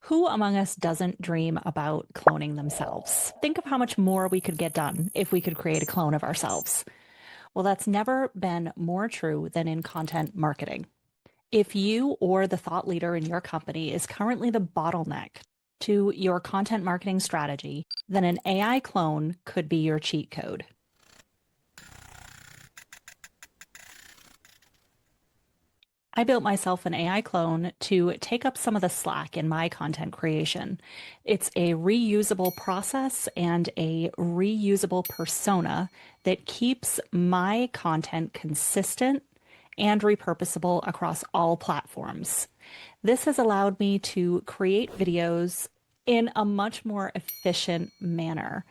Who among us doesn't dream about cloning themselves? Think of how much more we could get done if we could create a clone of ourselves. Well, that's never been more true than in content marketing. If you or the thought leader in your company is currently the bottleneck to your content marketing strategy, then an AI clone could be your cheat code. I built myself an AI clone to take up some of the slack in my content creation. It's a reusable process and a reusable persona that keeps my content consistent and repurposable across all platforms. This has allowed me to create videos in a much more efficient manner.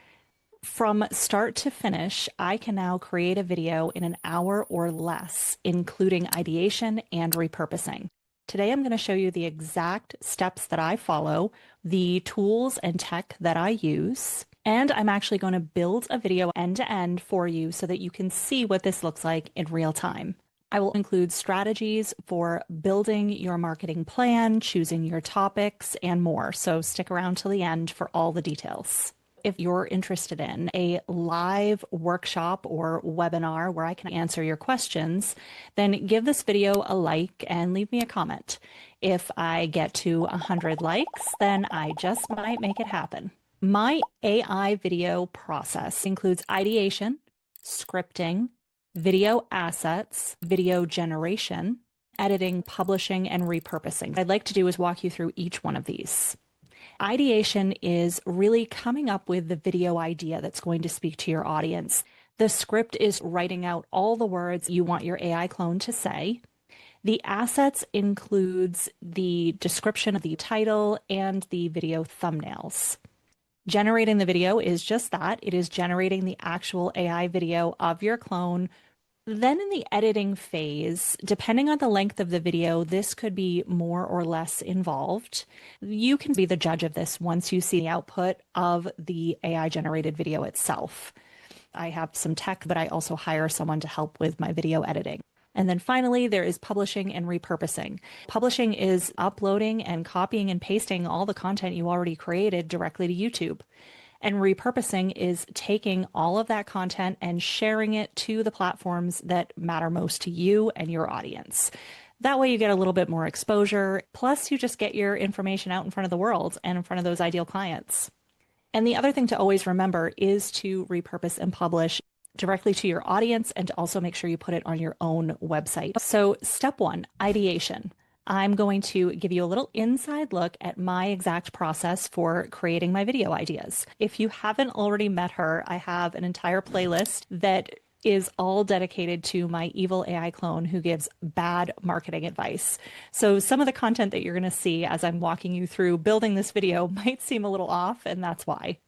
From start to finish, I can now create a video in an hour or less, including ideation and repurposing. Today, I'm going to show you the exact steps that I follow, the tools and tech that I use, and I'm actually going to build a video end to end for you so that you can see what this looks like in real time. I will include strategies for building your marketing plan, choosing your topics, and more. So stick around till the end for all the details. If you're interested in a live workshop or webinar where I can answer your questions, then give this video a like and leave me a comment. If I get to 100 likes, then I just might make it happen. My AI video process includes ideation, scripting, video assets, video generation, editing, publishing, and repurposing. What I'd like to do is walk you through each one of these. Ideation is really coming up with the video idea that's going to speak to your audience. The script is writing out all the words you want your AI clone to say. The assets includes the description of the title and the video thumbnails. Generating the video is just that. It is generating the actual AI video of your clone. Then in the editing phase, depending on the length of the video, this could be more or less involved. You can be the judge of this once you see the output of the AI generated video itself. I have some tech, but I also hire someone to help with my video editing. And then finally, there is publishing and repurposing. Publishing is uploading and copying and pasting all the content you already created directly to YouTube. And repurposing is taking all of that content and sharing it to the platforms that matter most to you and your audience. That way you get a little bit more exposure, plus you just get your information out in front of the world and in front of those ideal clients. And the other thing to always remember is to repurpose and publish directly to your audience and to also make sure you put it on your own website. So step one, ideation. I'm going to give you a little inside look at my exact process for creating my video ideas. If you haven't already met her, I have an entire playlist that is all dedicated to my evil AI clone who gives bad marketing advice. So some of the content that you're going to see as I'm walking you through building this video might seem a little off, and that's why.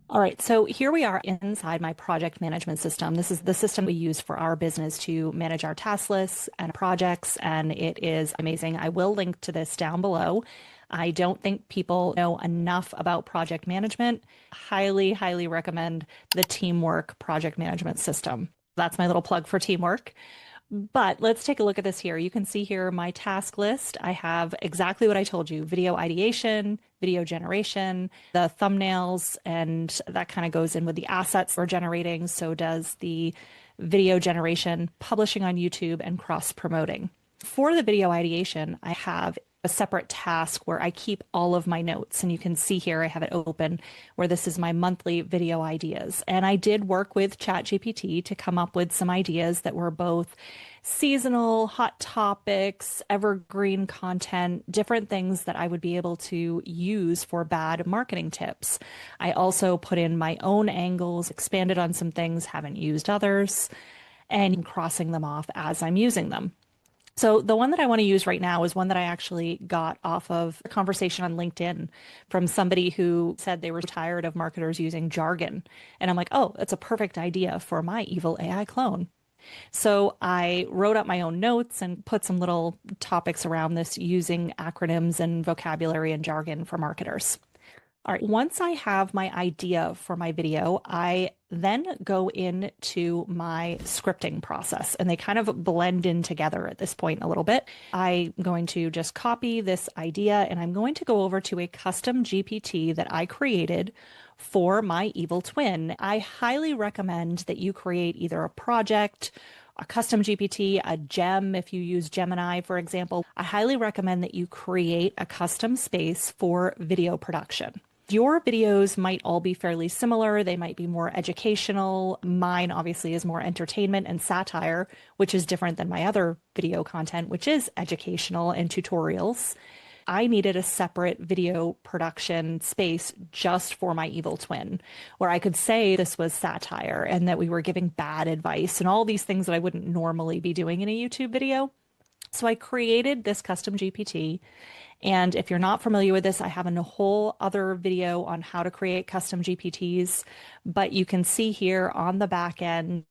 All right, so here we are inside my project management system. This is the system we use for our business to manage our task lists and projects, and it is amazing. I will link to this down below. I don't think people know enough about project management. Highly, highly recommend the Teamwork project management system. That's my little plug for Teamwork. But let's take a look at this here. You can see here my task list. I have exactly what I told you, video ideation, video generation, the thumbnails, and that kind of goes in with the assets we're generating. So does the video generation, publishing on YouTube, and cross-promoting. For the video ideation, I have a separate task where I keep all of my notes. And you can see here, I have it open where this is my monthly video ideas. And I did work with ChatGPT to come up with some ideas that were both seasonal, hot topics, evergreen content, different things that I would be able to use for bad marketing tips. I also put in my own angles, expanded on some things, haven't used others, and crossing them off as I'm using them. So the one that I want to use right now is one that I actually got off of a conversation on LinkedIn from somebody who said they were tired of marketers using jargon. And I'm like, oh, that's a perfect idea for my evil AI clone. So I wrote up my own notes and put some little topics around this using acronyms and vocabulary and jargon for marketers. All right, once I have my idea for my video, I then go into my scripting process and they kind of blend in together at this point a little bit. I'm going to just copy this idea and I'm going to go over to a custom GPT that I created for my evil twin. I highly recommend that you create either a project, a custom GPT, a gem, if you use Gemini, for example. I highly recommend that you create a custom space for video production. Your videos might all be fairly similar. They might be more educational. Mine obviously is more entertainment and satire, which is different than my other video content, which is educational and tutorials. I needed a separate video production space just for my evil twin, where I could say this was satire and that we were giving bad advice and all these things that I wouldn't normally be doing in a YouTube video. So I created this custom GPT. And if you're not familiar with this, I have a whole other video on how to create custom GPTs, but you can see here on the back end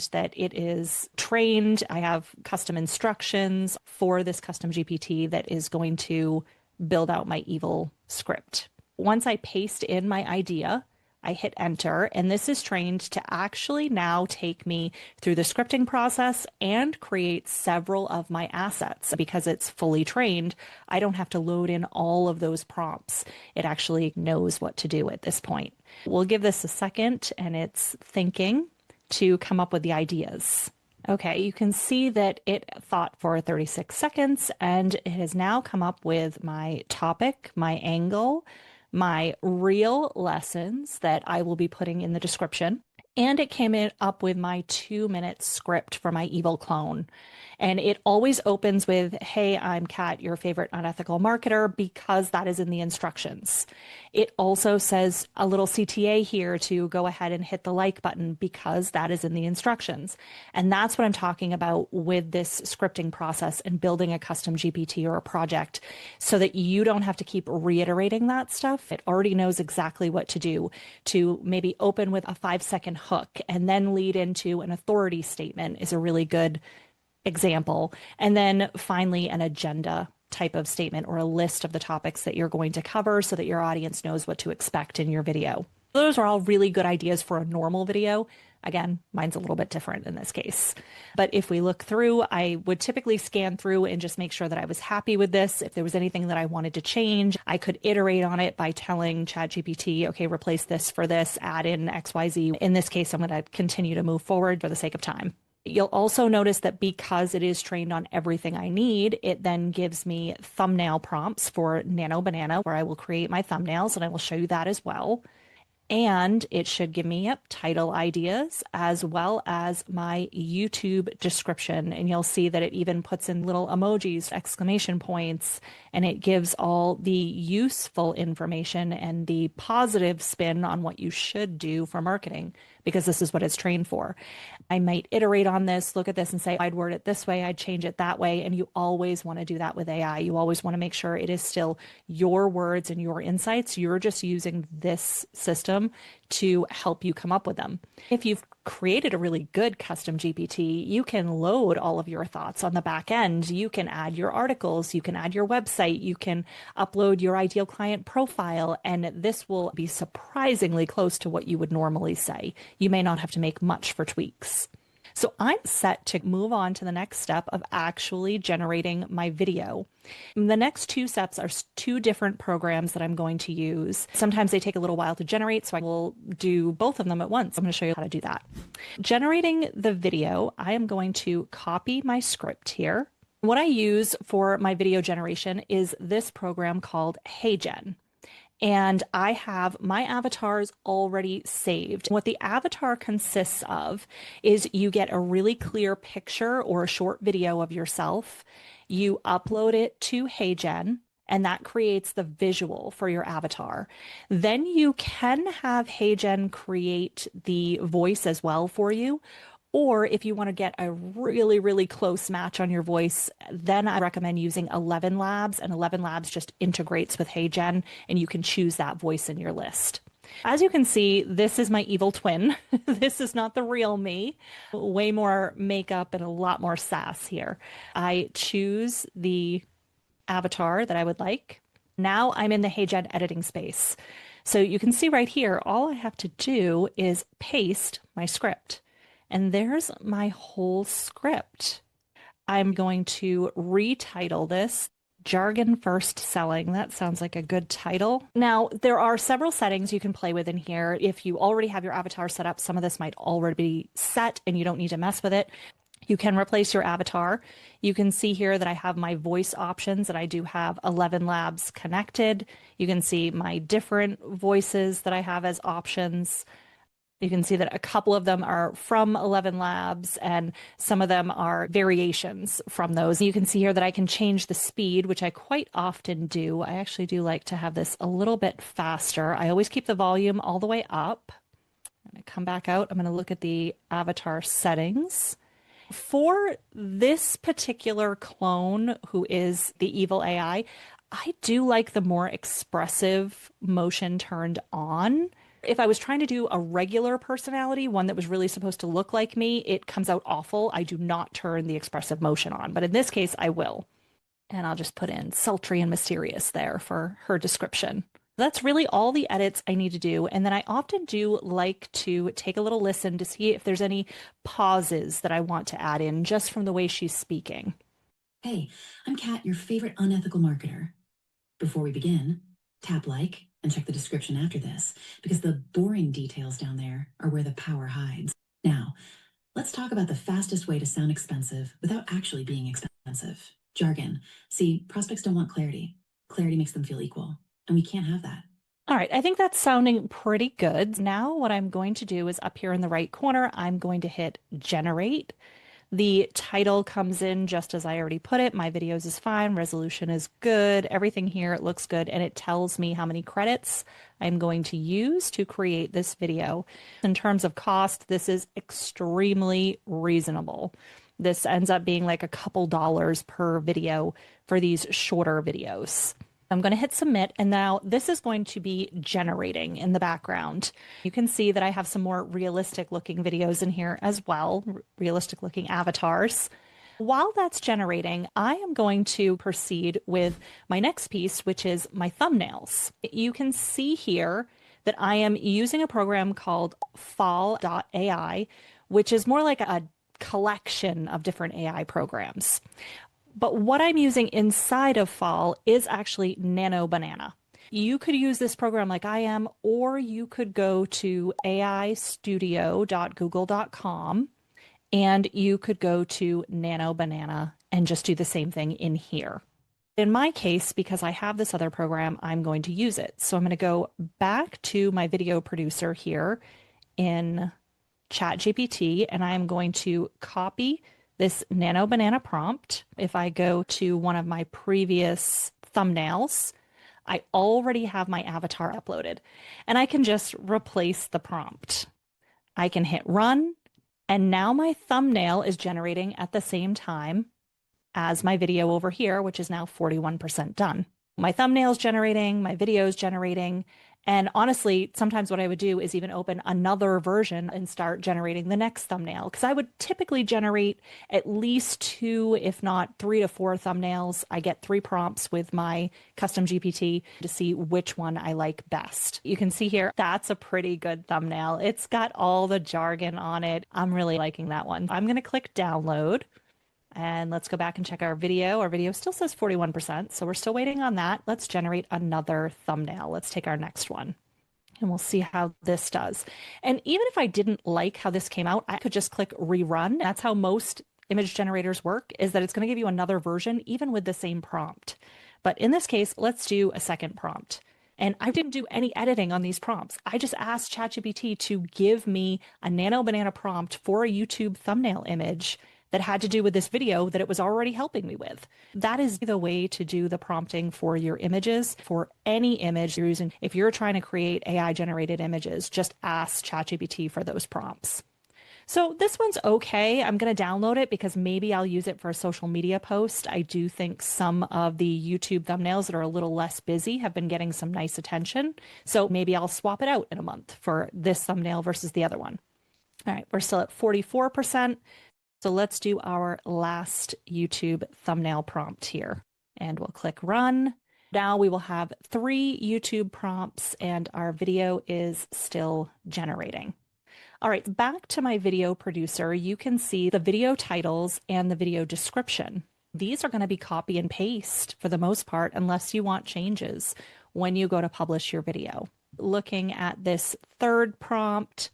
that it is trained. I have custom instructions for this custom GPT that is going to build out my evil script. Once I paste in my idea, I hit enter, and this is trained to actually now take me through the scripting process and create several of my assets. Because it's fully trained, I don't have to load in all of those prompts. It actually knows what to do at this point. We'll give this a second, and it's thinking to come up with the ideas. Okay, you can see that it thought for 36 seconds, and it has now come up with my topic, my angle, my real lessons that I will be putting in the description. And it came up with my 2-minute script for my evil clone. And it always opens with, "Hey, I'm Kat, your favorite unethical marketer," because that is in the instructions. It also says a little CTA here to go ahead and hit the like button because that is in the instructions. And that's what I'm talking about with this scripting process and building a custom GPT or a project so that you don't have to keep reiterating that stuff. It already knows exactly what to do, to maybe open with a 5-second hook and then lead into an authority statement is a really good example. And then finally, an agenda type of statement or a list of the topics that you're going to cover so that your audience knows what to expect in your video. Those are all really good ideas for a normal video. Again, mine's a little bit different in this case. But if we look through, I would typically scan through and just make sure that I was happy with this. If there was anything that I wanted to change, I could iterate on it by telling ChatGPT, okay, replace this for this, add in XYZ. In this case, I'm going to continue to move forward for the sake of time. You'll also notice that because it is trained on everything I need, it then gives me thumbnail prompts for Nano Banana, where I will create my thumbnails, and I will show you that as well. And it should give me title ideas as well as my YouTube description. And you'll see that it even puts in little emojis, exclamation points, and it gives all the useful information and the positive spin on what you should do for marketing, because this is what it's trained for. I might iterate on this, look at this and say, I'd word it this way, I'd change it that way. And you always want to do that with AI. You always want to make sure it is still your words and your insights. You're just using this system to help you come up with them. If you've created a really good custom GPT, you can load all of your thoughts on the back end. You can add your articles, you can add your website, you can upload your ideal client profile, and this will be surprisingly close to what you would normally say. You may not have to make much for tweaks. So I'm set to move on to the next step of actually generating my video. The next 2 steps are 2 different programs that I'm going to use. Sometimes they take a little while to generate, so I will do both of them at once. I'm going to show you how to do that. Generating the video, I am going to copy my script here. What I use for my video generation is this program called HeyGen. And I have my avatars already saved. What the avatar consists of is you get a really clear picture or a short video of yourself. You upload it to HeyGen, and that creates the visual for your avatar. Then you can have HeyGen create the voice as well for you. Or if you want to get a really, really close match on your voice, then I recommend using ElevenLabs, and ElevenLabs just integrates with HeyGen, and you can choose that voice in your list. As you can see, this is my evil twin. This is not the real me. Way more makeup and a lot more sass here. I choose the avatar that I would like. Now I'm in the HeyGen editing space. So you can see right here, all I have to do is paste my script. And there's my whole script. I'm going to retitle this Jargon First Selling. That sounds like a good title. Now, there are several settings you can play with in here. If you already have your avatar set up, some of this might already be set and you don't need to mess with it. You can replace your avatar. You can see here that I have my voice options, and I do have ElevenLabs connected. You can see my different voices that I have as options. You can see that a couple of them are from ElevenLabs and some of them are variations from those. You can see here that I can change the speed, which I quite often do. I actually do like to have this a little bit faster. I always keep the volume all the way up. I'm going to come back out. I'm going to look at the avatar settings. For this particular clone, who is the evil AI, I do like the more expressive motion turned on. If I was trying to do a regular personality, one that was really supposed to look like me, it comes out awful. I do not turn the expressive motion on, but in this case, I will. And I'll just put in sultry and mysterious there for her description. That's really all the edits I need to do. And then I often do like to take a little listen to see if there's any pauses that I want to add in just from the way she's speaking. Hey, I'm Kat, your favorite unethical marketer. Before we begin, tap like and check the description after this, because the boring details down there are where the power hides. Now, let's talk about the fastest way to sound expensive without actually being expensive. Jargon. See, prospects don't want clarity. Clarity makes them feel equal, and we can't have that. All right, I think that's sounding pretty good. Now what I'm going to do is up here in the right corner, I'm going to hit generate. The title comes in just as I already put it. My videos is fine, resolution is good, everything here it looks good, and it tells me how many credits I'm going to use to create this video. In terms of cost, this is extremely reasonable. This ends up being like a couple dollars per video for these shorter videos. I'm going to hit submit, and now this is going to be generating in the background. You can see that I have some more realistic looking videos in here as well, realistic looking avatars. While that's generating, I am going to proceed with my next piece, which is my thumbnails. You can see here that I am using a program called fal.ai, which is more like a collection of different AI programs. But what I'm using inside of Fall is actually Nano Banana. You could use this program like I am, or you could go to aistudio.google.com and you could go to Nano Banana and just do the same thing in here. In my case, because I have this other program, I'm going to use it. So I'm going to go back to my video producer here in ChatGPT, and I'm going to copy this Nano Banana prompt. If I go to one of my previous thumbnails, I already have my avatar uploaded, and I can just replace the prompt. I can hit run, and now my thumbnail is generating at the same time as my video over here, which is now 41% done. My thumbnail's generating, my video's generating, and honestly, sometimes what I would do is even open another version and start generating the next thumbnail, because I would typically generate at least 2, if not 3 to 4 thumbnails. I get 3 prompts with my Custom GPT to see which one I like best. You can see here, that's a pretty good thumbnail. It's got all the jargon on it. I'm really liking that one. I'm going to click download. And let's go back and check our video. Our video still says 41%, so we're still waiting on that. Let's generate another thumbnail. Let's take our next one, and we'll see how this does. And even if I didn't like how this came out, I could just click rerun. That's how most image generators work, is that it's going to give you another version, even with the same prompt. But in this case, let's do a second prompt. And I didn't do any editing on these prompts. I just asked ChatGPT to give me a Nano Banana prompt for a YouTube thumbnail image that had to do with this video that it was already helping me with. That is the way to do the prompting for your images, for any image you're using. If you're trying to create AI generated images, just ask ChatGPT for those prompts. So this one's okay. I'm going to download it because maybe I'll use it for a social media post. I do think some of the YouTube thumbnails that are a little less busy have been getting some nice attention. So maybe I'll swap it out in a month for this thumbnail versus the other one. All right, we're still at 44%. So let's do our last YouTube thumbnail prompt here, and we'll click run. Now we will have 3 YouTube prompts and our video is still generating. All right, back to my video producer, you can see the video titles and the video description. These are going to be copy and paste for the most part, unless you want changes when you go to publish your video. Looking at this third prompt,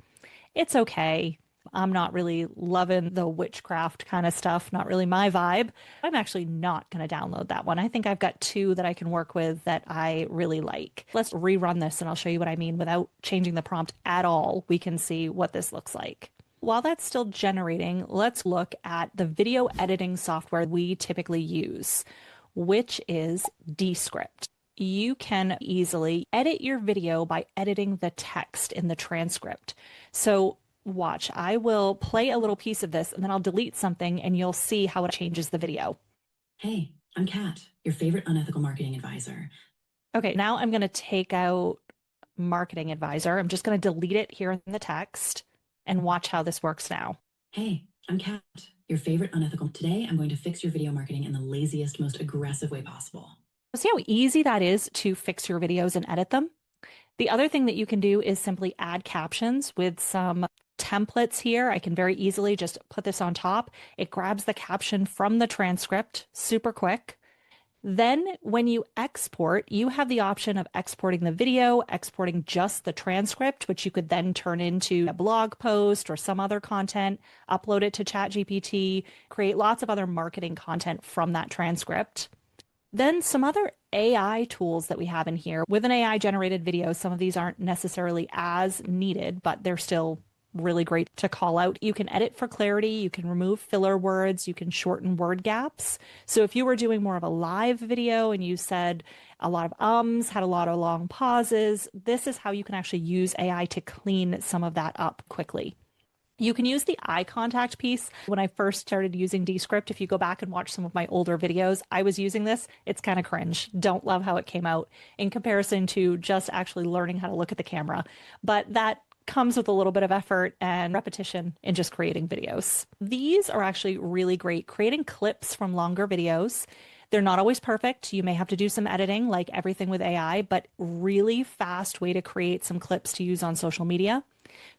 it's okay. I'm not really loving the witchcraft kind of stuff, not really my vibe. I'm actually not going to download that one. I think I've got 2 that I can work with that I really like. Let's rerun this and I'll show you what I mean without changing the prompt at all. We can see what this looks like. While that's still generating, let's look at the video editing software we typically use, which is Descript. You can easily edit your video by editing the text in the transcript. So watch, I will play a little piece of this and then I'll delete something and you'll see how it changes the video. Hey, I'm Kat, your favorite unethical marketing advisor. Okay, now I'm going to take out marketing advisor. I'm just going to delete it here in the text and watch how this works now. Hey, I'm Kat, your favorite unethical. Today, I'm going to fix your video marketing in the laziest, most aggressive way possible. See how easy that is to fix your videos and edit them? The other thing that you can do is simply add captions with some templates here. I can very easily just put this on top. It grabs the caption from the transcript super quick. Then when you export, you have the option of exporting the video, exporting just the transcript, which you could then turn into a blog post or some other content, upload it to ChatGPT, create lots of other marketing content from that transcript. Then some other AI tools that we have in here. With an AI generated video, some of these aren't necessarily as needed, but they're still really great to call out. You can edit for clarity, you can remove filler words, you can shorten word gaps. So if you were doing more of a live video and you said a lot of ums, had a lot of long pauses, this is how you can actually use AI to clean some of that up quickly. You can use the eye contact piece. When I first started using Descript, if you go back and watch some of my older videos, I was using this. It's kind of cringe. Don't love how it came out in comparison to just actually learning how to look at the camera. But that comes with a little bit of effort and repetition in just creating videos. These are actually really great, creating clips from longer videos. They're not always perfect. You may have to do some editing like everything with AI, but really fast way to create some clips to use on social media.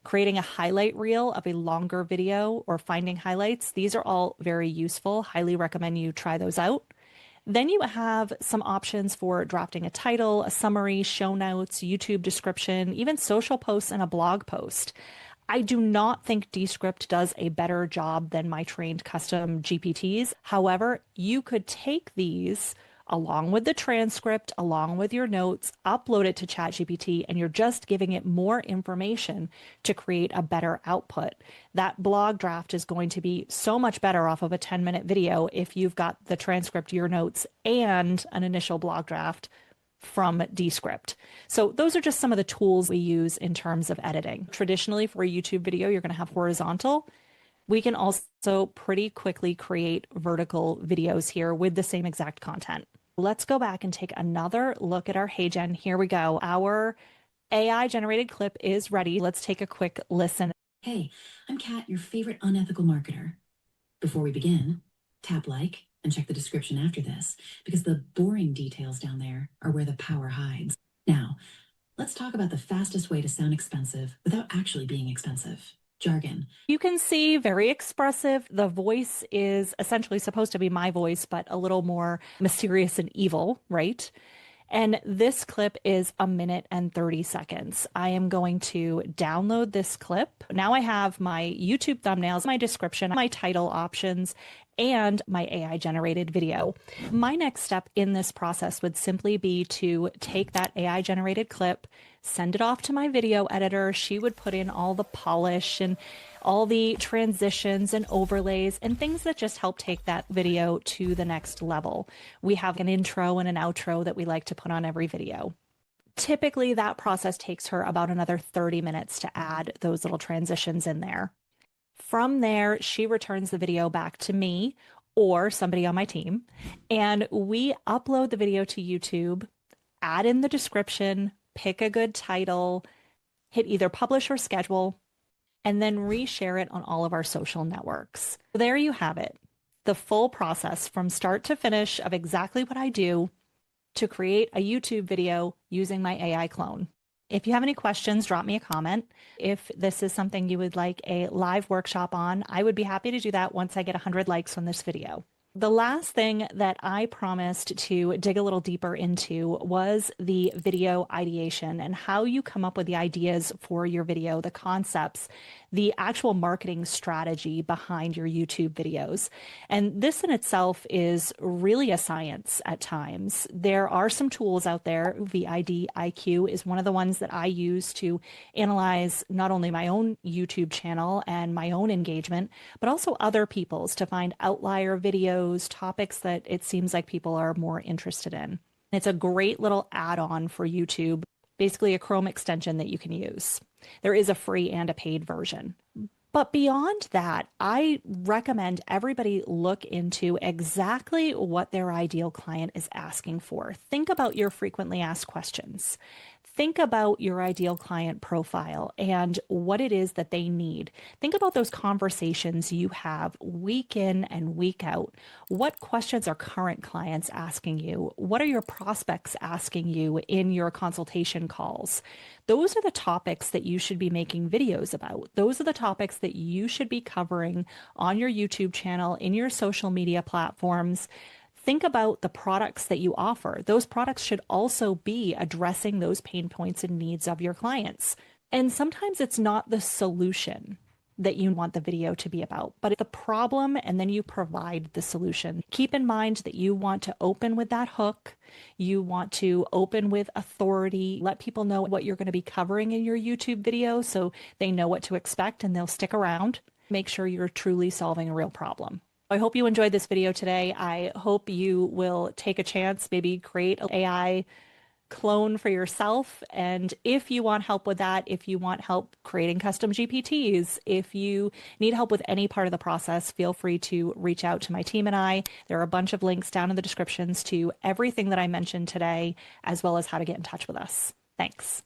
Creating a highlight reel of a longer video or finding highlights. These are all very useful. Highly recommend you try those out. Then you have some options for drafting a title, a summary, show notes, YouTube description, even social posts and a blog post. I do not think Descript does a better job than my trained custom GPTs. However, you could take these along with the transcript, along with your notes, upload it to ChatGPT, and you're just giving it more information to create a better output. That blog draft is going to be so much better off of a 10-minute video if you've got the transcript, your notes, and an initial blog draft from Descript. So those are just some of the tools we use in terms of editing. Traditionally, for a YouTube video, you're going to have horizontal. We can also pretty quickly create vertical videos here with the same exact content. Let's go back and take another look at our HeyGen. Here we go. Our AI generated clip is ready. Let's take a quick listen. Hey, I'm Kat, your favorite unethical marketer. Before we begin, tap like and check the description after this, because the boring details down there are where the power hides. Now, let's talk about the fastest way to sound expensive without actually being expensive. Jargon. You can see very expressive. The voice is essentially supposed to be my voice, but a little more mysterious and evil, right? And this clip is 1 minute and 30 seconds. I am going to download this clip. Now I have my YouTube thumbnails, my description, my title options, and my AI generated video. My next step in this process would simply be to take that AI generated clip, send it off to my video editor. She would put in all the polish and all the transitions and overlays and things that just help take that video to the next level. We have an intro and an outro that we like to put on every video. Typically, that process takes her about another 30 minutes to add those little transitions in there. From there, she returns the video back to me or somebody on my team, and we upload the video to YouTube, add in the description, pick a good title, hit either publish or schedule, and then reshare it on all of our social networks. There you have it, the full process from start to finish of exactly what I do to create a YouTube video using my AI clone. If you have any questions, drop me a comment. If this is something you would like a live workshop on, I would be happy to do that once I get 100 likes on this video. The last thing that I promised to dig a little deeper into was the video ideation and how you come up with the ideas for your video, the concepts, the actual marketing strategy behind your YouTube videos. And this in itself is really a science at times. There are some tools out there. vidIQ is one of the ones that I use to analyze not only my own YouTube channel and my own engagement, but also other people's to find outlier videos, topics that it seems like people are more interested in. It's a great little add-on for YouTube, basically a Chrome extension that you can use. There is a free and a paid version. But beyond that, I recommend everybody look into exactly what their ideal client is asking for. Think about your frequently asked questions. Think about your ideal client profile and what it is that they need. Think about those conversations you have week in and week out. What questions are current clients asking you? What are your prospects asking you in your consultation calls? Those are the topics that you should be making videos about. Those are the topics that you should be covering on your YouTube channel, in your social media platforms. Think about the products that you offer. Those products should also be addressing those pain points and needs of your clients. And sometimes it's not the solution that you want the video to be about, but the problem, and then you provide the solution. Keep in mind that you want to open with that hook. You want to open with authority, let people know what you're going to be covering in your YouTube video so they know what to expect and they'll stick around. Make sure you're truly solving a real problem. I hope you enjoyed this video today. I hope you will take a chance, maybe create an AI clone for yourself. And if you want help with that, if you want help creating custom GPTs, if you need help with any part of the process, feel free to reach out to my team and I. There are a bunch of links down in the descriptions to everything that I mentioned today, as well as how to get in touch with us. Thanks.